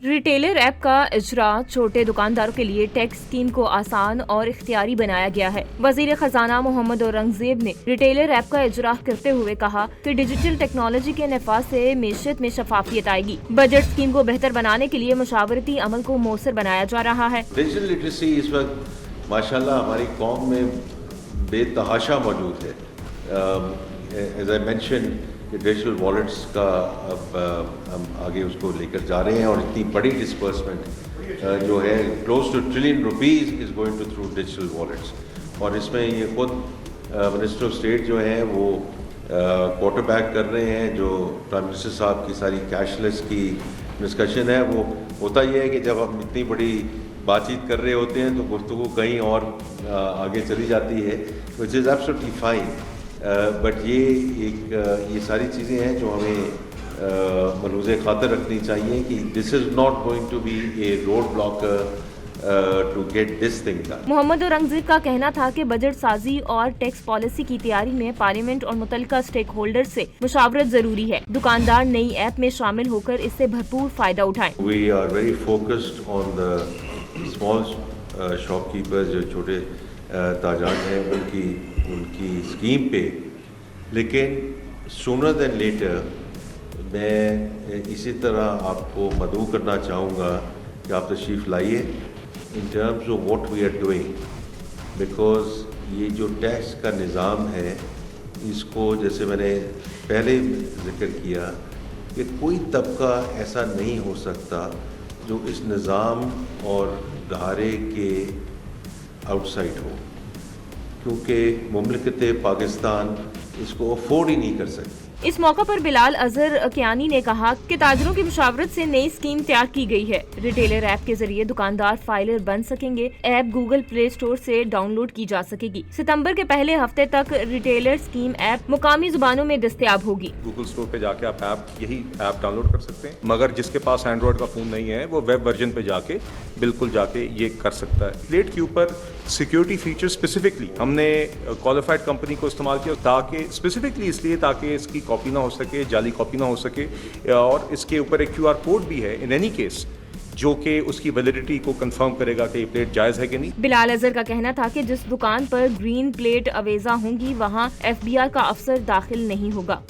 Retailer app کا اجرا چھوٹے دکانداروں کے لیے ٹیکس اسکیم کو آسان اور اختیاری بنایا گیا ہے۔ وزیر خزانہ محمد اورنگزیب نے ریٹیلر ایپ کا اجرا کرتے ہوئے کہا کہ ڈیجیٹل ٹیکنالوجی کے نفاذ سے معیشت میں شفافیت آئے گی۔ بجٹ اسکیم کو بہتر بنانے کے لیے مشاورتی عمل کو مؤثر بنایا جا رہا ہے۔ ڈیجیٹل لٹریسی اس وقت ماشاءاللہ ہماری قوم میں بے تحاشا موجود ہے۔ ایز آئی مینشن کہ ڈیجیٹل والیٹس کا اب ہم آگے اس کو لے کر جا رہے ہیں، اور اتنی بڑی ڈسپرسمنٹ جو ہے close to $1 trillion is going to through digital wallets, اور اس میں یہ خود منسٹر آف اسٹیٹ جو ہیں وہ کوارٹر بیک کر رہے ہیں۔ جو پرائم منسٹر صاحب کی ساری کیش لیس کی ڈسکشن ہے، وہ ہوتا یہ ہے کہ جب ہم اتنی بڑی بات چیت کر رہے ہوتے ہیں تو گفتگو کہیں اور آگے چلی جاتی ہے، وچ از ایبسولوٹلی فائن۔ بٹ یہ ساری چیزیں ہیں جو ہمیں ملحوظ خاطر رکھنی چاہیے کہ this is not going to be a road blocker to get this thing done. Muhammad Aurangzeb کا کہنا تھا کہ بجٹ سازی اور ٹیکس پالیسی کی تیاری میں پارلیمنٹ اور متعلقہ اسٹیک ہولڈر سے مشاورت ضروری ہے۔ دکاندار نئی ایپ میں شامل ہو کر اس سے بھرپور فائدہ اٹھائیں۔ We are very focused on the small shopkeepers, جو چھوٹے تاجران ہیں، ان کی اسکیم پہ، لیکن سونر دین لیٹر میں اسی طرح آپ کو مدعو کرنا چاہوں گا کہ آپ تشریف لائیے in terms of what we are doing, because یہ جو ٹیکس کا نظام ہے، اس کو جیسے میں نے پہلے ذکر کیا کہ کوئی طبقہ ایسا نہیں ہو سکتا جو اس نظام اور دھارے کے آؤٹ سائڈ ہو، کیونکہ مملکت پاکستان اس کو افورڈ ہی نہیں کر سکتی۔ اس موقع پر بلال اظہر کیانی نے کہا کہ تاجروں کی مشاورت سے نئی اسکیم تیار کی گئی ہے۔ ریٹیلر ایپ کے ذریعے دکاندار فائلر بن سکیں گے۔ ایپ گوگل پلے اسٹور سے ڈاؤن لوڈ کی جا سکے گی۔ ستمبر کے پہلے ہفتے تک ریٹیلر اسکیم ایپ مقامی زبانوں میں دستیاب ہوگی۔ گوگل اسٹور پہ جا کے آپ یہی ایپ ڈاؤن لوڈ کر سکتے ہیں، مگر جس کے پاس اینڈرائڈ کا فون نہیں ہے وہ ویب ورژن پہ جا کے یہ کر سکتا ہے۔ پلیٹ کے اوپر سیکیورٹی فیچر اسپیسیفکلی ہم نے کوالیفائڈ کمپنی کو استعمال کیا، تاکہ اسپیسیفکلی اس لیے تاکہ اس کی کاپی نہ ہو سکے، جعلی کاپی نہ ہو سکے، اور اس کے اوپر ایک QR کوڈ بھی ہے ان اینی کیس، جو کہ اس کی ویلیڈیٹی کو کنفرم کرے گا کہ یہ پلیٹ جائز ہے کہ نہیں۔ بلال اظہر کا کہنا تھا کہ جس دکان پر گرین پلیٹ اویزا ہوں گی وہاں FBI کا افسر داخل نہیں ہوگا۔